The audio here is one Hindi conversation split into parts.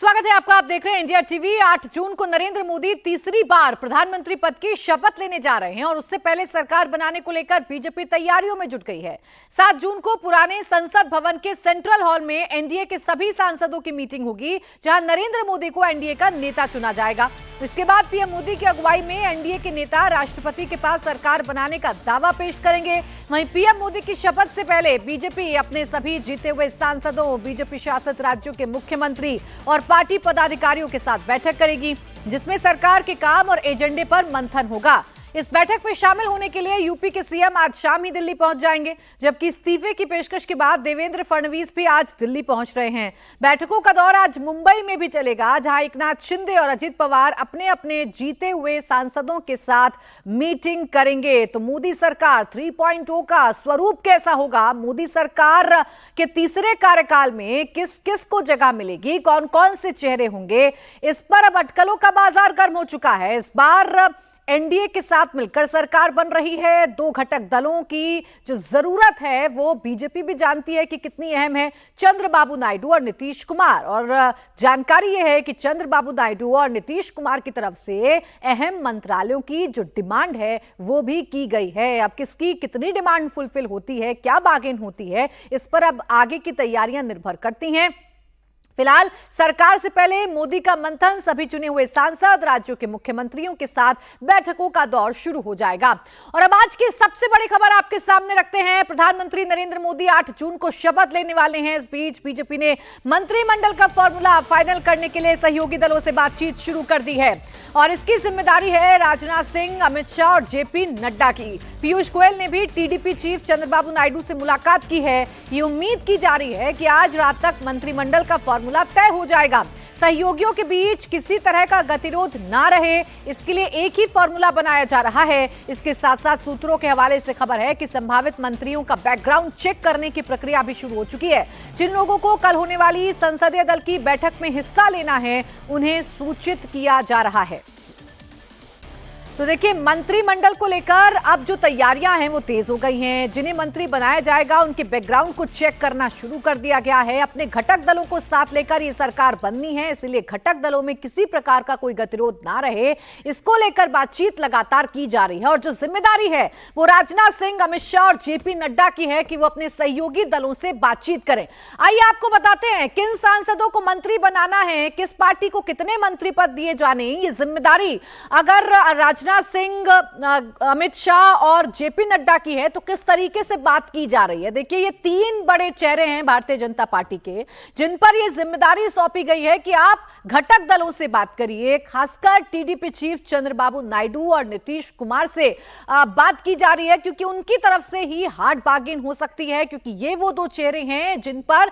स्वागत है आपका। आप देख रहे हैं इंडिया टीवी। 8 जून को नरेंद्र मोदी तीसरी बार प्रधानमंत्री पद की शपथ लेने जा रहे हैं और उससे पहले सरकार बनाने को लेकर बीजेपी तैयारियों में जुट गई है। 7 जून को पुराने संसद भवन के सेंट्रल हॉल में एनडीए के सभी सांसदों की मीटिंग होगी, जहां नरेंद्र मोदी को एनडीए का नेता चुना जाएगा। इसके बाद पीएम मोदी की अगुवाई में एनडीए के नेता राष्ट्रपति के पास सरकार बनाने का दावा पेश करेंगे। वहीं पीएम मोदी की शपथ से पहले बीजेपी अपने सभी जीते हुए सांसदों, बीजेपी शासित राज्यों के मुख्यमंत्री और पार्टी पदाधिकारियों के साथ बैठक करेगी, जिसमें सरकार के काम और एजेंडे पर मंथन होगा। इस बैठक में शामिल होने के लिए यूपी के सीएम आज शाम ही दिल्ली पहुंच जाएंगे, जबकि इस्तीफे की पेशकश के बाद देवेंद्र फडणवीस भी आज दिल्ली पहुंच रहे हैं। बैठकों का दौर आज मुंबई में भी चलेगा, जहां एकनाथ शिंदे और अजित पवार अपने अपने जीते हुए सांसदों के साथ मीटिंग करेंगे। तो मोदी सरकार 3.0 का स्वरूप कैसा होगा, मोदी सरकार के तीसरे कार्यकाल में किस किस को जगह मिलेगी, कौन कौन से चेहरे होंगे, इस पर अब अटकलों का बाजार गर्म हो चुका है। इस बार एनडीए के साथ मिलकर सरकार बन रही है। 2 घटक दलों की जो जरूरत है वो बीजेपी भी जानती है कि कितनी अहम है, चंद्रबाबू नायडू और नीतीश कुमार। और जानकारी यह है कि चंद्रबाबू नायडू और नीतीश कुमार की तरफ से अहम मंत्रालयों की जो डिमांड है वो भी की गई है। अब किसकी कितनी डिमांड फुलफिल होती है, क्या बार्गेन होती है, इस पर अब आगे की तैयारियां निर्भर करती हैं। फिलहाल सरकार से पहले मोदी का मंथन, सभी चुने हुए सांसद, राज्यों के मुख्यमंत्रियों के साथ बैठकों का दौर शुरू हो जाएगा। और अब आज की सबसे बड़ी खबर आपके सामने रखते हैं। प्रधानमंत्री नरेंद्र मोदी 8 जून को शपथ लेने वाले हैं। इस बीच बीजेपी ने मंत्रिमंडल का फॉर्मूला फाइनल करने के लिए सहयोगी दलों से बातचीत शुरू कर दी है और इसकी जिम्मेदारी है राजनाथ सिंह, अमित शाह और जेपी नड्डा की। पीयूष गोयल ने भी टीडीपी चीफ चंद्रबाबू नायडू से मुलाकात की है। ये उम्मीद की जा रही है कि आज रात तक मंत्रिमंडल का फॉर्मूला तय हो जाएगा। सहयोगियों के बीच किसी तरह का गतिरोध ना रहे, इसके लिए एक ही फॉर्मूला बनाया जा रहा है। इसके साथ साथ सूत्रों के हवाले से खबर है कि संभावित मंत्रियों का बैकग्राउंड चेक करने की प्रक्रिया भी शुरू हो चुकी है। जिन लोगों को कल होने वाली संसदीय दल की बैठक में हिस्सा लेना है, उन्हें सूचित किया जा रहा है। तो देखिए, मंत्रिमंडल को लेकर अब जो तैयारियां हैं वो तेज हो गई हैं। जिन्हें मंत्री बनाया जाएगा उनके बैकग्राउंड को चेक करना शुरू कर दिया गया है। अपने घटक दलों को साथ लेकर ये सरकार बननी है, इसलिए घटक दलों में किसी प्रकार का कोई गतिरोध ना रहे, इसको लेकर बातचीत लगातार की जा रही है। और जो जिम्मेदारी है वो राजनाथ सिंह, अमित शाह और जेपी नड्डा की है कि वो अपने सहयोगी दलों से बातचीत करें। आइए आपको बताते हैं किन सांसदों को मंत्री बनाना है, किस पार्टी को कितने मंत्री पद दिए जाने। ये जिम्मेदारी अगर राजनाथ सिंह, अमित शाह और जेपी नड्डा की है तो किस तरीके से बात की जा रही है। देखिए, ये 3 बड़े चेहरे हैं भारतीय जनता पार्टी के, जिन पर यह जिम्मेदारी सौंपी गई है कि आप घटक दलों से बात करिए। खासकर टीडीपी चीफ चंद्रबाबू नायडू और नीतीश कुमार से बात की जा रही है, क्योंकि उनकी तरफ से ही हार्ड बार्गेन हो सकती है, क्योंकि ये वो 2 चेहरे हैं जिन पर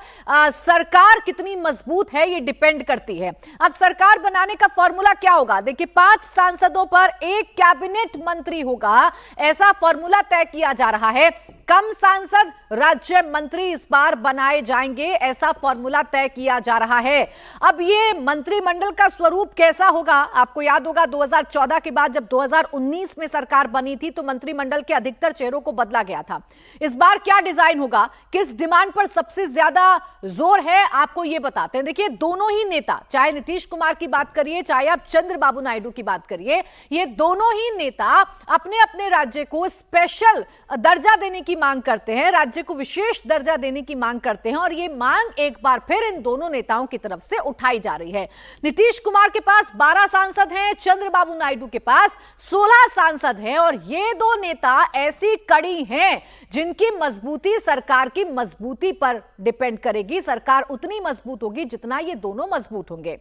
सरकार कितनी मजबूत है ये डिपेंड करती है। अब सरकार बनाने का फॉर्मूला क्या होगा? देखिए, 5 सांसदों पर 1 कैबिनेट मंत्री होगा, ऐसा फॉर्मूला तय किया जा रहा है। कम सांसद राज्य मंत्री इस बार बनाए जाएंगे, ऐसा फॉर्मूला तय किया जा रहा है। अब ये मंत्रिमंडल का स्वरूप कैसा होगा? आपको याद होगा 2014 के बाद जब 2019 में सरकार बनी थी तो मंत्रिमंडल के अधिकतर चेहरों को बदला गया था। इस बार क्या डिजाइन होगा, किस डिमांड पर सबसे ज्यादा जोर है, आपको ये बताते हैं। देखिए, दोनों ही नेता, चाहे नीतीश कुमार की बात करिए, चाहे आप चंद्रबाबू नायडू की बात करिए, ये दोनों ही नेता अपने अपने राज्य को स्पेशल दर्जा देने की मांग करते हैं, राज्य को विशेष दर्जा देने की मांग करते हैं। और ये मांग एक बार फिर इन दोनों नेताओं की तरफ से उठाई जा रही है। नीतीश कुमार के पास 12 सांसद हैं, चंद्रबाबू नायडू के पास 16 सांसद हैं। और ये 2 नेता ऐसी कड़ी हैं जिनकी मजबूती सरकार की मजबूती पर डिपेंड करेगी। सरकार उतनी मजबूत होगी जितना ये दोनों मजबूत होंगे।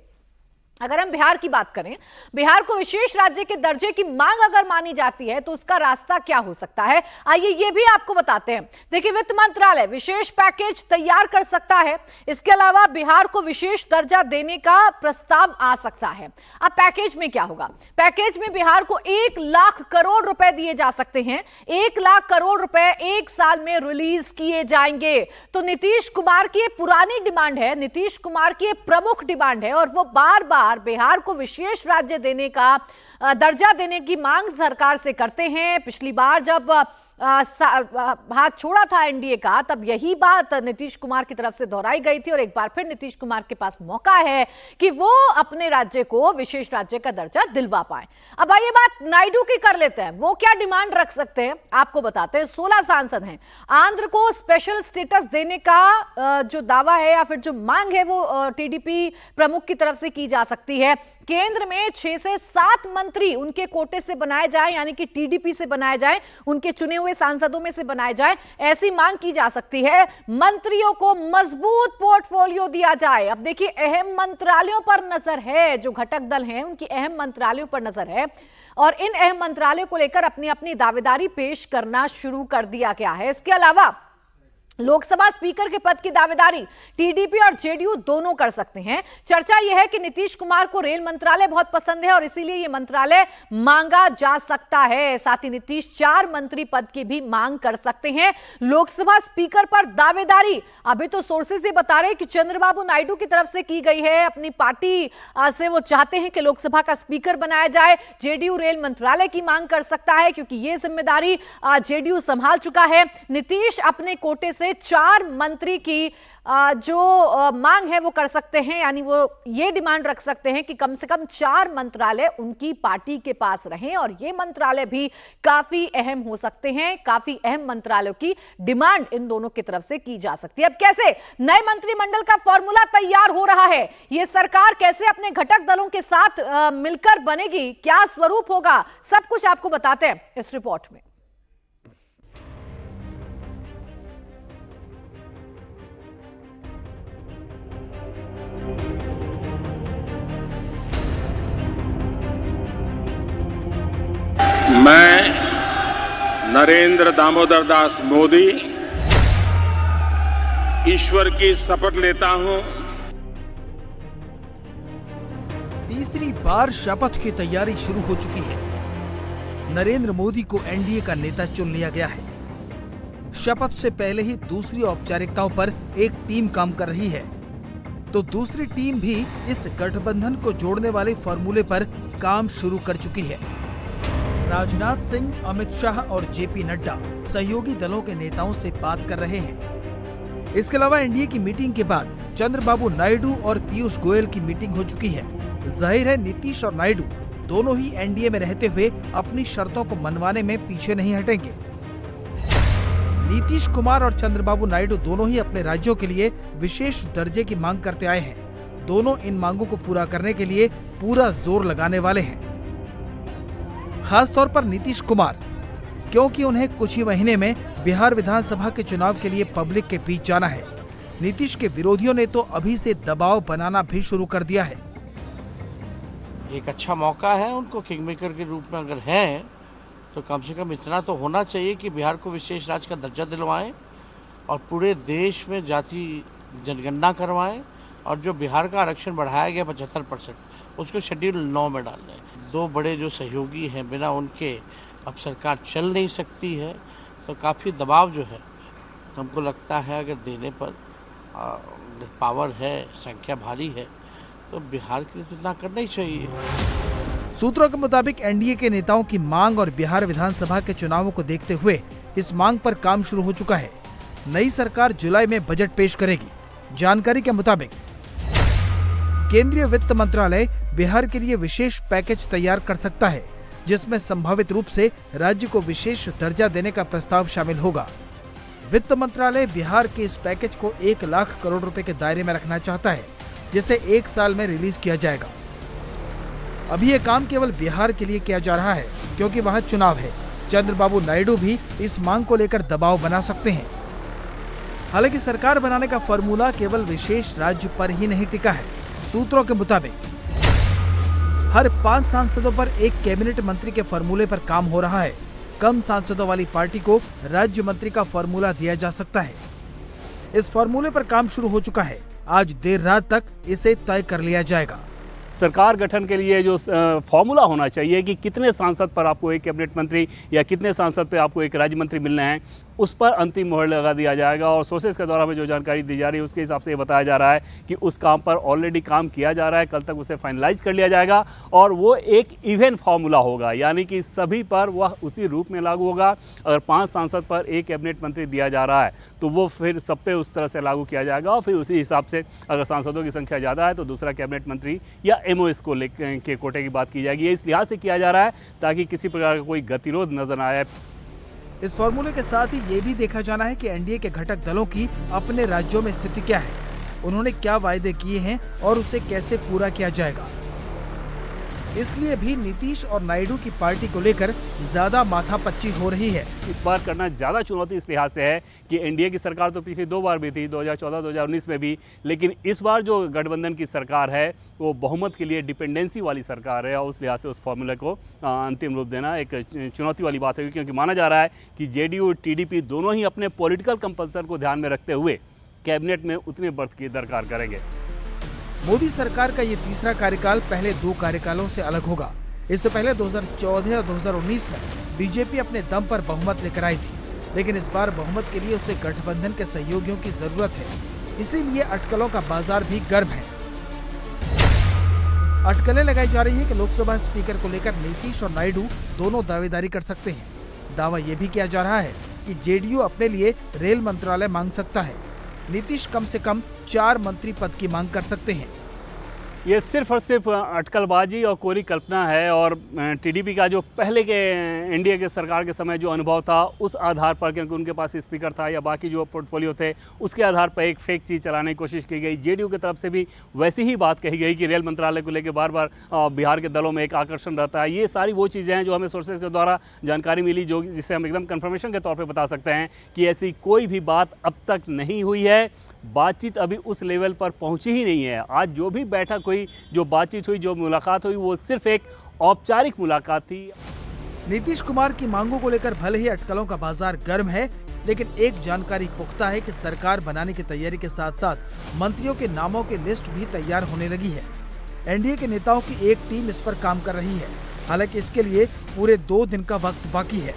अगर हम बिहार की बात करें, बिहार को विशेष राज्य के दर्जे की मांग अगर मानी जाती है तो उसका रास्ता क्या हो सकता है, आइए ये भी आपको बताते हैं। देखिए, वित्त मंत्रालय विशेष पैकेज तैयार कर सकता है। इसके अलावा बिहार को विशेष दर्जा देने का प्रस्ताव आ सकता है। अब पैकेज में क्या होगा? पैकेज में बिहार को 1 लाख करोड़ रुपए दिए जा सकते हैं। 1 लाख करोड़ रुपए 1 साल में रिलीज किए जाएंगे। तो नीतीश कुमार की पुरानी डिमांड है, नीतीश कुमार की प्रमुख डिमांड है और वो बार बार बिहार को विशेष राज्य देने का दर्जा देने की मांग सरकार से करते हैं। पिछली बार जब हाथ छोड़ा था एनडीए का, तब यही बात नीतीश कुमार की तरफ से दोहराई गई थी और एक बार फिर नीतीश कुमार के पास मौका है कि वो अपने राज्य को विशेष राज्य का दर्जा दिलवा पाए। अब आइए बात नायडू की कर लेते हैं। वो क्या डिमांड रख सकते हैं आपको बताते हैं। 16 सांसद हैं। आंध्र को स्पेशल स्टेटस देने का जो दावा है या फिर जो मांग है वो टीडीपी प्रमुख की तरफ से की जा सकती है। केंद्र में 6 से 7 मंत्री उनके कोटे से बनाए जाए, यानी कि टीडीपी से बनाए जाए, उनके चुने हुए सांसदों में से बनाए जाए, ऐसी मांग की जा सकती है। मंत्रियों को मजबूत पोर्टफोलियो दिया जाए। अब देखिए, अहम मंत्रालयों पर नजर है, जो घटक दल हैं उनकी अहम मंत्रालयों पर नजर है और इन अहम मंत्रालयों को लेकर अपनी अपनी दावेदारी पेश करना शुरू कर दिया गया है। इसके अलावा लोकसभा स्पीकर के पद की दावेदारी टीडीपी और जेडीयू दोनों कर सकते हैं। चर्चा यह है कि नीतीश कुमार को रेल मंत्रालय बहुत पसंद है और इसीलिए यह मंत्रालय मांगा जा सकता है। साथ ही नीतीश 4 मंत्री पद की भी मांग कर सकते हैं। लोकसभा स्पीकर पर दावेदारी अभी तो सोर्सेज ये बता रहे हैं कि चंद्रबाबू नायडू की तरफ से की गई है। अपनी पार्टी से वो चाहते हैं कि लोकसभा का स्पीकर बनाया जाए। जेडीयू रेल मंत्रालय की मांग कर सकता है क्योंकि यह जिम्मेदारी जेडीयू संभाल चुका है। नीतीश अपने कोटे से 4 मंत्री की जो मांग है वो कर सकते हैं, यानी वो ये डिमांड रख सकते हैं कि कम से कम 4 मंत्रालय उनकी पार्टी के पास रहें और ये मंत्रालय भी काफी अहम हो सकते हैं। काफी अहम मंत्रालयों की डिमांड इन दोनों की तरफ से की जा सकती है। अब कैसे नए मंत्रिमंडल का फॉर्मूला तैयार हो रहा है, ये सरकार कैसे अपने घटक दलों के साथ मिलकर बनेगी, क्या स्वरूप होगा, सब कुछ आपको बताते हैं इस रिपोर्ट में। मैं नरेंद्र दामोदर दास मोदी ईश्वर की शपथ लेता हूं। तीसरी बार शपथ की तैयारी शुरू हो चुकी है। नरेंद्र मोदी को एनडीए का नेता चुन लिया गया है। शपथ से पहले ही दूसरी औपचारिकताओं पर एक टीम काम कर रही है, तो दूसरी टीम भी इस गठबंधन को जोड़ने वाले फॉर्मूले पर काम शुरू कर चुकी है। राजनाथ सिंह, अमित शाह और जेपी नड्डा सहयोगी दलों के नेताओं से बात कर रहे हैं। इसके अलावा एनडीए की मीटिंग के बाद चंद्रबाबू नायडू और पीयूष गोयल की मीटिंग हो चुकी है। जाहिर है नीतीश और नायडू दोनों ही एनडीए में रहते हुए अपनी शर्तों को मनवाने में पीछे नहीं हटेंगे। नीतीश कुमार और चंद्रबाबू नायडू दोनों ही अपने राज्यों के लिए विशेष दर्जे की मांग करते आए हैं। दोनों इन मांगों को पूरा करने के लिए पूरा जोर लगाने वाले हैं। खासतौर पर नीतीश कुमार, क्योंकि उन्हें कुछ ही महीने में बिहार विधानसभा के चुनाव के लिए पब्लिक के बीच जाना है। नीतीश के विरोधियों ने तो अभी से दबाव बनाना भी शुरू कर दिया है। एक अच्छा मौका है उनको, किंगमेकर के रूप में अगर हैं तो कम से कम इतना तो होना चाहिए कि बिहार को विशेष राज्य का दर्जा दिलवाएं और पूरे देश में जाति जनगणना करवाएं और जो बिहार का आरक्षण बढ़ाया गया 75%, उसको शेड्यूल 9 में डाल दें। 2 बड़े जो सहयोगी हैं, बिना उनके अब सरकार चल नहीं सकती है, तो काफ़ी दबाव जो है हमको लगता है अगर देने पर पावर है, संख्या भारी है, तो बिहार के लिए तो इतना करना ही चाहिए। सूत्रों के मुताबिक एनडीए के नेताओं की मांग और बिहार विधानसभा के चुनावों को देखते हुए इस मांग पर काम शुरू हो चुका है। नई सरकार जुलाई में बजट पेश करेगी। जानकारी के मुताबिक केंद्रीय वित्त मंत्रालय बिहार के लिए विशेष पैकेज तैयार कर सकता है, जिसमें संभावित रूप से राज्य को विशेष दर्जा देने का प्रस्ताव शामिल होगा। वित्त मंत्रालय बिहार के इस पैकेज को 1 लाख करोड़ रुपए के दायरे में रखना चाहता है, जिसे 1 साल में रिलीज किया जाएगा। अभी ये काम केवल बिहार के लिए किया जा रहा है क्योंकि वहाँ चुनाव है। चंद्रबाबू नायडू भी इस मांग को लेकर दबाव बना सकते हैं। हालांकि सरकार बनाने का फॉर्मूला केवल विशेष राज्य पर ही नहीं टिका है। सूत्रों के मुताबिक हर 5 सांसदों पर एक कैबिनेट मंत्री के फॉर्मूले पर काम हो रहा है। कम सांसदों वाली पार्टी को राज्य मंत्री का फॉर्मूला दिया जा सकता है। इस फॉर्मूले पर काम शुरू हो चुका है। आज देर रात तक इसे तय कर लिया जाएगा। सरकार गठन के लिए जो फॉर्मूला होना चाहिए कि कितने सांसद पर आपको एक कैबिनेट मंत्री या कितने सांसद पर आपको एक राज्य मंत्री मिलना है, उस पर अंतिम मोहर लगा दिया जाएगा। और सोर्सेज के द्वारा हमें जो जानकारी दी जा रही है उसके हिसाब से ये बताया जा रहा है कि उस काम पर ऑलरेडी काम किया जा रहा है, कल तक उसे फाइनलाइज कर लिया जाएगा और वो एक इवन फार्मूला होगा, यानी कि सभी पर वह उसी रूप में लागू होगा। अगर 5 सांसद पर एक कैबिनेट मंत्री दिया जा रहा है तो वो फिर सब पे उस तरह से लागू किया जाएगा और फिर उसी हिसाब से अगर सांसदों की संख्या ज़्यादा है तो दूसरा कैबिनेट मंत्री या एमओएस को के कोटे की बात की जाएगी। ये इस लिहाज से किया जा रहा है ताकि किसी प्रकार का कोई गतिरोध नजर न आए। इस फॉर्मूले के साथ ही ये भी देखा जाना है कि एनडीए के घटक दलों की अपने राज्यों में स्थिति क्या है, उन्होंने क्या वायदे किए हैं और उसे कैसे पूरा किया जाएगा। इसलिए भी नीतीश और नायडू की पार्टी को लेकर ज्यादा माथापच्ची हो रही है। इस बार करना ज़्यादा चुनौती इस लिहाज से है कि एनडीए की सरकार तो पिछली 2 बार भी थी, 2014-2019 में भी, लेकिन इस बार जो गठबंधन की सरकार है वो बहुमत के लिए डिपेंडेंसी वाली सरकार है और उस लिहाज से उस फॉर्मूले को अंतिम रूप देना एक चुनौती वाली बात है, क्योंकि माना जा रहा है कि जेडीयू टीडीपी दोनों ही अपने पॉलिटिकल कंपल्सन को ध्यान में रखते हुए कैबिनेट में उतने बढ़त की दरकार करेंगे। मोदी सरकार का ये तीसरा कार्यकाल पहले 2 कार्यकालों से अलग होगा। इससे पहले 2014 और 2019 में बीजेपी अपने दम पर बहुमत लेकर आई थी, लेकिन इस बार बहुमत के लिए उसे गठबंधन के सहयोगियों की जरूरत है। इसीलिए अटकलों का बाजार भी गर्म है। अटकलें लगाई जा रही है कि लोकसभा स्पीकर को लेकर नीतीश और नायडू दोनों दावेदारी कर सकते हैं। दावा ये भी किया जा रहा है कि जेडीयू अपने लिए रेल मंत्रालय मांग सकता है। नीतीश कम से कम 4 मंत्री पद की मांग कर सकते हैं। ये सिर्फ और सिर्फ अटकलबाजी और कोरी कल्पना है और टीडीपी का जो पहले के एनडीए के सरकार के समय जो अनुभव था उस आधार पर, क्योंकि उनके पास स्पीकर था या बाकी जो पोर्टफोलियो थे उसके आधार पर एक फेक चीज़ चलाने की कोशिश की गई। जेडीयू की तरफ से भी वैसी ही बात कही गई कि रेल मंत्रालय को लेकर बार बार बिहार के दलों में एक आकर्षण रहता है। ये सारी वो चीज़ें हैं जो हमें सोर्सेज के द्वारा जानकारी मिली, जो जिसे हम एकदम कन्फर्मेशन के तौर पर बता सकते हैं कि ऐसी कोई भी बात अब तक नहीं हुई है। बातचीत अभी उस लेवल पर पहुंची ही नहीं है। आज जो भी बैठक हुई, जो बातचीत हुई, जो मुलाकात हुई, वो सिर्फ एक औपचारिक मुलाकात थी। नीतीश कुमार की मांगों को लेकर भले ही अटकलों का बाजार गर्म है, लेकिन एक जानकारी पुख्ता है कि सरकार बनाने की तैयारी के साथ साथ मंत्रियों के नामों की लिस्ट भी तैयार होने लगी है। एनडीए के नेताओं की एक टीम इस पर काम कर रही है। हालांकि इसके लिए पूरे 2 दिन का वक्त बाकी है।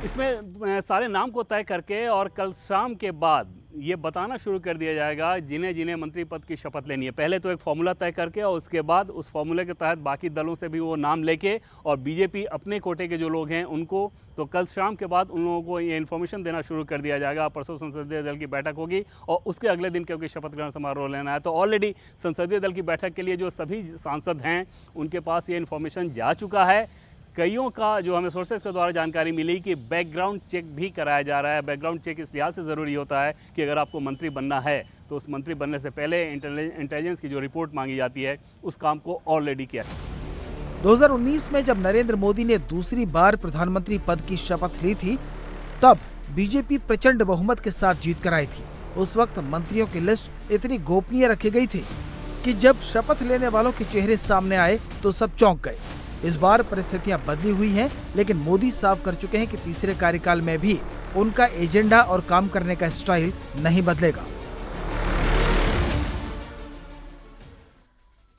इसमें सारे नाम को तय करके और कल शाम के बाद ये बताना शुरू कर दिया जाएगा जिन्हें जिन्हें मंत्री पद की शपथ लेनी है। पहले तो एक फॉर्मूला तय करके और उसके बाद उस फॉर्मूले के तहत बाकी दलों से भी वो नाम लेके और बीजेपी अपने कोटे के जो लोग हैं उनको तो कल शाम के बाद उन लोगों को ये इन्फॉर्मेशन देना शुरू कर दिया जाएगा। परसों संसदीय दल की बैठक होगी और उसके अगले दिन क्योंकि शपथ ग्रहण समारोह लेना है तो ऑलरेडी संसदीय दल की बैठक के लिए जो सभी सांसद हैं उनके पास ये इन्फॉर्मेशन जा चुका है। कईयों का जो हमें सोर्सेज के द्वारा जानकारी मिली कि बैकग्राउंड चेक भी कराया जा रहा है। बैकग्राउंड चेक इस लिहाज से ज़रूरी होता है कि अगर आपको मंत्री बनना है तो उस मंत्री बनने से पहले इंटेलिजेंस की जो रिपोर्ट मांगी जाती है उस काम को ऑलरेडी किया। 2019 में जब नरेंद्र मोदी ने दूसरी बार प्रधानमंत्री पद की शपथ ली थी तब बीजेपी प्रचंड बहुमत के साथ जीत कर आई थी। उस वक्त मंत्रियों की लिस्ट इतनी गोपनीय रखी गई थी कि जब शपथ लेने वालों के चेहरे सामने आए तो सब चौंक गए। इस बार परिस्थितियां बदली हुई हैं, लेकिन मोदी साफ कर चुके हैं कि तीसरे कार्यकाल में भी उनका एजेंडा और काम करने का स्टाइल नहीं बदलेगा।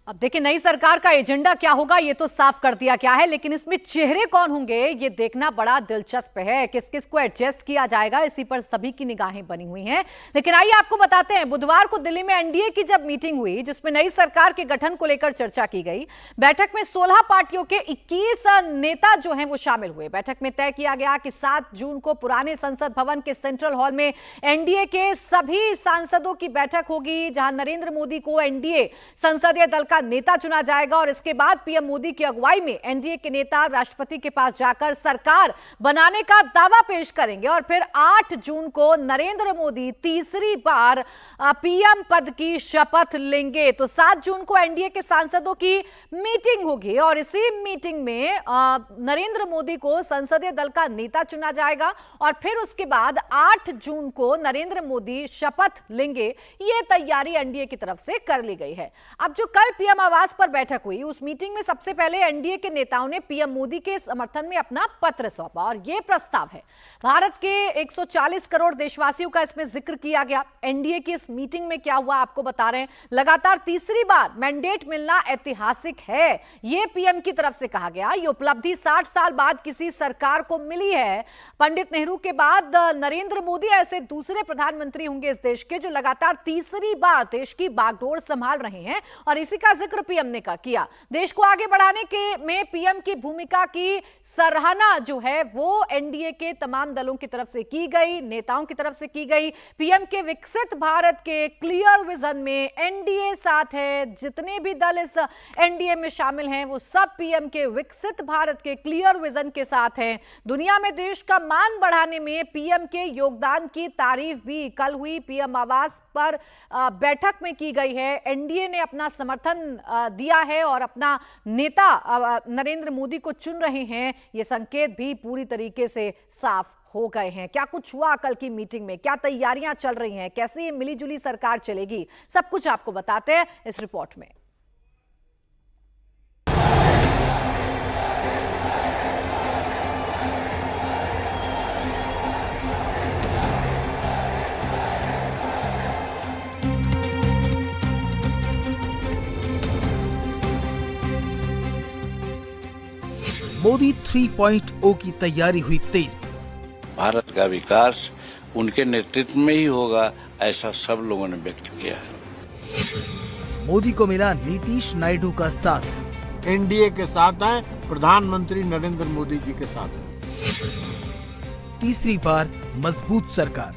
अब देखिए नई सरकार का एजेंडा क्या होगा ये तो साफ कर दिया गया है, लेकिन इसमें चेहरे कौन होंगे ये देखना बड़ा दिलचस्प है। किस किस को एडजस्ट किया जाएगा इसी पर सभी की निगाहें बनी हुई हैं। लेकिन आइए आपको बताते हैं, बुधवार को दिल्ली में एनडीए की जब मीटिंग हुई जिसमें नई सरकार के गठन को लेकर चर्चा की गई, बैठक में 16 पार्टियों के 21 नेता जो हैं वो शामिल हुए। बैठक में तय किया गया कि 7 जून को पुराने संसद भवन के सेंट्रल हॉल में एनडीए के सभी सांसदों की बैठक होगी, जहां नरेंद्र मोदी को एनडीए संसदीय दल का नेता चुना जाएगा और इसके बाद पीएम मोदी की अगुवाई में एनडीए के नेता राष्ट्रपति के पास जाकर सरकार बनाने का दावा पेश करेंगे और फिर 8 जून को नरेंद्र मोदी तीसरी बार पीएम पद की शपथ लेंगे। तो 7 जून को एनडीए के सांसदों की मीटिंग होगी और इसी मीटिंग में नरेंद्र मोदी को संसदीय दल का नेता चुना जाएगा और फिर उसके बाद 8 जून को नरेंद्र मोदी शपथ लेंगे। यह तैयारी एनडीए की तरफ से कर ली गई है। अब जो कल पीएम आवास पर बैठक हुई। उस मीटिंग में सबसे पहले एनडीए के नेताओं ने पीएम मोदी के समर्थन में अपना पत्र सौंपा और यह प्रस्ताव है। भारत के 140 करोड़ देशवासियों का इसमें जिक्र किया गया। एनडीए की इस मीटिंग में क्या हुआ आपको बता रहे हैं। लगातार तीसरी बार मैंडेट मिलना ऐतिहासिक है, यह पीएम की तरफ से कहा गया। यह उपलब्धि 60 साल बाद किसी सरकार को मिली है। पंडित नेहरू के बाद नरेंद्र मोदी ऐसे दूसरे प्रधानमंत्री होंगे इस देश के जो लगातार तीसरी बार देश की बागडोर संभाल रहे हैं और इसी का जिक्र पीएम ने किया। देश को आगे बढ़ाने के में पीएम की भूमिका की सराहना जो है वो एनडीए के तमाम दलों की तरफ से की गई, नेताओं की तरफ से की गई। पीएम के विकसित भारत के क्लियर विजन में एनडीए साथ है। जितने भी दल इस एनडीए में शामिल हैं वो सब पीएम के विकसित भारत के क्लियर विजन के साथ हैं। दुनिया में देश का मान बढ़ाने में पीएम के योगदान की तारीफ भी कल हुई पीएम आवास पर बैठक में की गई है। एनडीए ने अपना समर्थन दिया है और अपना नेता नरेंद्र मोदी को चुन रहे हैं। ये संकेत भी पूरी तरीके से साफ हो गए हैं। क्या कुछ हुआ कल की मीटिंग में, क्या तैयारियां चल रही हैं, कैसे ये मिलीजुली सरकार चलेगी, सब कुछ आपको बताते हैं इस रिपोर्ट में। मोदी 3.0 की तैयारी हुई तेज। भारत का विकास उनके नेतृत्व में ही होगा, ऐसा सब लोगों ने व्यक्त किया है। मोदी को मिला नीतीश नायडू का साथ। एनडीए के साथ हैं, प्रधानमंत्री नरेंद्र मोदी जी के साथ हैं। तीसरी बार मजबूत सरकार।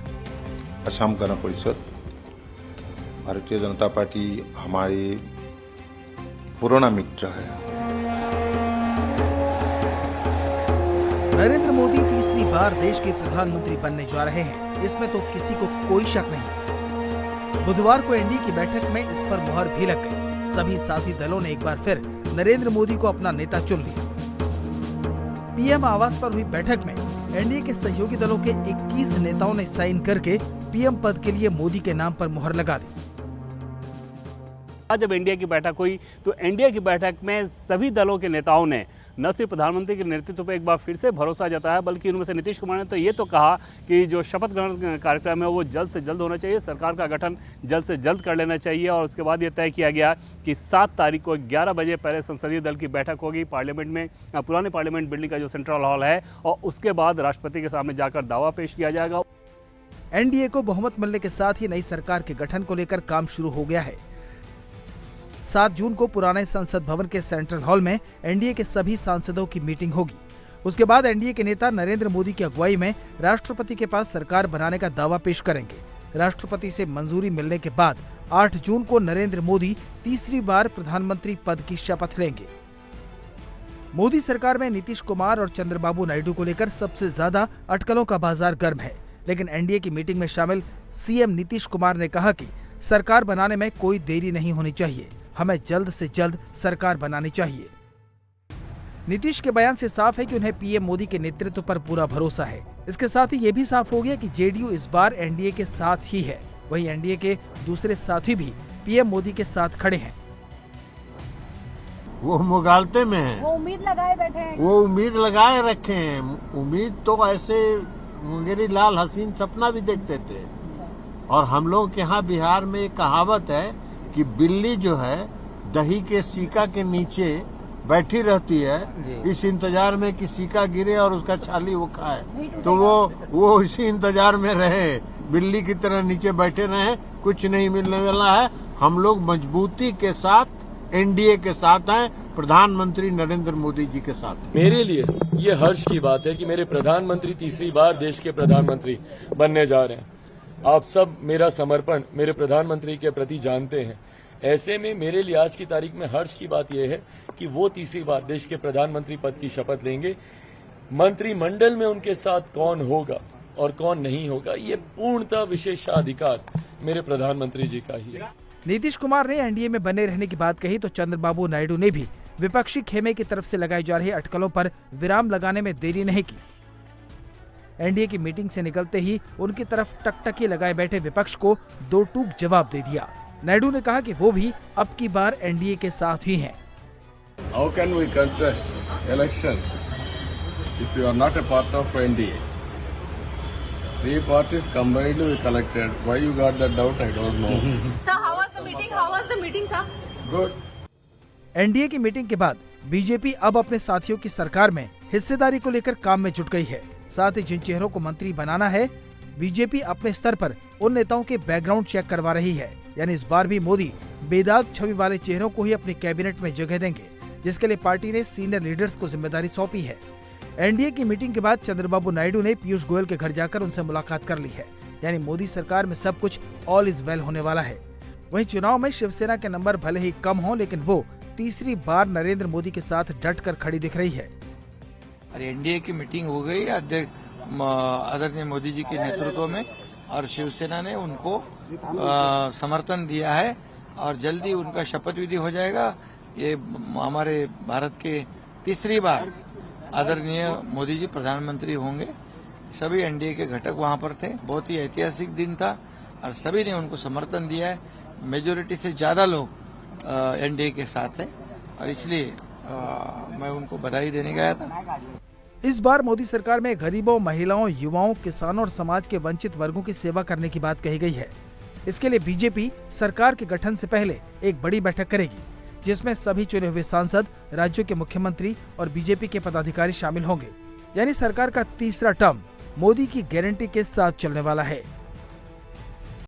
असम गण परिषद, भारतीय जनता पार्टी हमारी पुराना मित्र है। नरेंद्र मोदी तीसरी बार देश के प्रधानमंत्री बनने जा रहे हैं, इसमें तो किसी को कोई शक नहीं। बुधवार को एनडीए की बैठक में इस पर मुहर भी लग गई। सभी साथी दलों ने एक बार फिर नरेंद्र मोदी को अपना नेता चुन लिया। पीएम आवास पर हुई बैठक में एनडीए के सहयोगी दलों के 21 नेताओं ने साइन करके पीएम पद के लिए मोदी के नाम पर मुहर लगा दी। आज जब एनडीए की बैठक हुई तो एनडीए की बैठक में सभी दलों के नेताओं ने न सिर्फ प्रधानमंत्री के नेतृत्व पर एक बार फिर से भरोसा जताया, बल्कि उनमें से नीतीश कुमार ने तो ये तो कहा कि जो शपथ ग्रहण कार्यक्रम है वो जल्द से जल्द होना चाहिए, सरकार का गठन जल्द से जल्द कर लेना चाहिए। और उसके बाद ये तय किया गया कि 7 तारीख को 11 बजे पहले संसदीय दल की बैठक होगी पार्लियामेंट में, पुराने पार्लियामेंट बिल्डिंग का जो सेंट्रल हॉल है, और उसके बाद राष्ट्रपति के सामने जाकर दावा पेश किया जाएगा। एनडीए को बहुमत मिलने के साथ ही नई सरकार के गठन को लेकर काम शुरू हो गया है। 7 जून को पुराने संसद भवन के सेंट्रल हॉल में एनडीए के सभी सांसदों की मीटिंग होगी। उसके बाद एनडीए के नेता नरेंद्र मोदी की अगुवाई में राष्ट्रपति के पास सरकार बनाने का दावा पेश करेंगे। राष्ट्रपति से मंजूरी मिलने के बाद 8 जून को नरेंद्र मोदी तीसरी बार प्रधानमंत्री पद की शपथ लेंगे। मोदी सरकार में नीतीश कुमार और चंद्रबाबू नायडू को लेकर सबसे ज्यादा अटकलों का बाजार गर्म है, लेकिन एनडीए की मीटिंग में शामिल सीएम नीतीश कुमार ने कहा कि सरकार बनाने में कोई देरी नहीं होनी चाहिए, हमें जल्द से जल्द सरकार बनानी चाहिए। नीतीश के बयान से साफ है कि उन्हें पीएम मोदी के नेतृत्व पर पूरा भरोसा है। इसके साथ ही ये भी साफ हो गया कि जेडीयू इस बार एनडीए के साथ ही है। वहीं एनडीए के दूसरे साथी भी पीएम मोदी के साथ खड़े हैं। वो मुगालते में हैं, वो उम्मीद लगाए बैठे हैं, वो उम्मीद लगाए रखे हैं। उम्मीद तो ऐसे मुंगेरी लाल हसीन सपना भी देखते थे। और हम लोग के यहाँ बिहार में एक कहावत है कि बिल्ली जो है दही के सीका के नीचे बैठी रहती है इस इंतजार में कि सीका गिरे और उसका छाली वो खाए, तो वो इसी इंतजार में रहे, बिल्ली की तरह नीचे बैठे रहे, कुछ नहीं मिलने वाला है। हम लोग मजबूती के साथ एनडीए के साथ हैं, प्रधानमंत्री नरेंद्र मोदी जी के साथ। मेरे लिए ये हर्ष की बात है कि मेरे प्रधानमंत्री तीसरी बार देश के प्रधानमंत्री बनने जा रहे हैं। आप सब मेरा समर्पण मेरे प्रधानमंत्री के प्रति जानते हैं। ऐसे में मेरे लिए आज की तारीख में हर्ष की बात यह है कि वो तीसरी बार देश के प्रधानमंत्री पद की शपथ लेंगे। मंत्रिमंडल में उनके साथ कौन होगा और कौन नहीं होगा, ये पूर्णतः विशेषाधिकार मेरे प्रधानमंत्री जी का ही है। नीतीश कुमार ने एनडीए में बने रहने की बात कही तो चंद्रबाबू नायडू ने भी विपक्षी खेमे की तरफ से लगाई जा रही अटकलों पर विराम लगाने में देरी नहीं की। एनडीए की मीटिंग से निकलते ही उनकी तरफ टकटकी लगाए बैठे विपक्ष को दो टूक जवाब दे दिया। नायडू ने कहा कि वो भी अब की बार एनडीए के साथ ही हैं। How can we contest elections if you are not a part of NDA? Three parties combined we collected. Why you got that doubt? I don't know. Sir, how was the meeting? How was the meeting, sir? Good. NDA की मीटिंग के बाद बीजेपी अब अपने साथियों की सरकार में हिस्सेदारी को लेकर काम में जुट गई है। साथ ही जिन चेहरों को मंत्री बनाना है, बीजेपी अपने स्तर पर उन नेताओं के बैकग्राउंड चेक करवा रही है। यानी इस बार भी मोदी बेदाग छवि वाले चेहरों को ही अपनी कैबिनेट में जगह देंगे, जिसके लिए पार्टी ने सीनियर लीडर्स को जिम्मेदारी सौंपी है। एनडीए की मीटिंग के बाद चंद्रबाबू नायडू ने पीयूष गोयल के घर जाकर उनसे मुलाकात कर ली है। यानी मोदी सरकार में सब कुछ ऑल इज वेल होने वाला है। वहीं चुनाव में शिवसेना के नंबर भले ही कम हों, लेकिन वो तीसरी बार नरेंद्र मोदी के साथ डट कर खड़ी दिख रही है। एनडीए की मीटिंग हो गई आदरणीय मोदी जी के नेतृत्व में, और शिवसेना ने उनको समर्थन दिया है और जल्दी उनका शपथ विधि हो जाएगा। ये हमारे भारत के तीसरी बार आदरणीय मोदी जी प्रधानमंत्री होंगे। सभी एनडीए के घटक वहां पर थे। बहुत ही ऐतिहासिक दिन था और सभी ने उनको समर्थन दिया है। मेजोरिटी से ज्यादा लोग एनडीए के साथ है और इसलिए मैं उनको बधाई देने गया था। इस बार मोदी सरकार में गरीबों, महिलाओं, युवाओं, किसानों और समाज के वंचित वर्गों की सेवा करने की बात कही गई है। इसके लिए बीजेपी सरकार के गठन से पहले एक बड़ी बैठक करेगी, जिसमें सभी चुने हुए सांसद, राज्यों के मुख्यमंत्री और बीजेपी के पदाधिकारी शामिल होंगे। यानी सरकार का तीसरा टर्म मोदी की गारंटी के साथ चलने वाला है।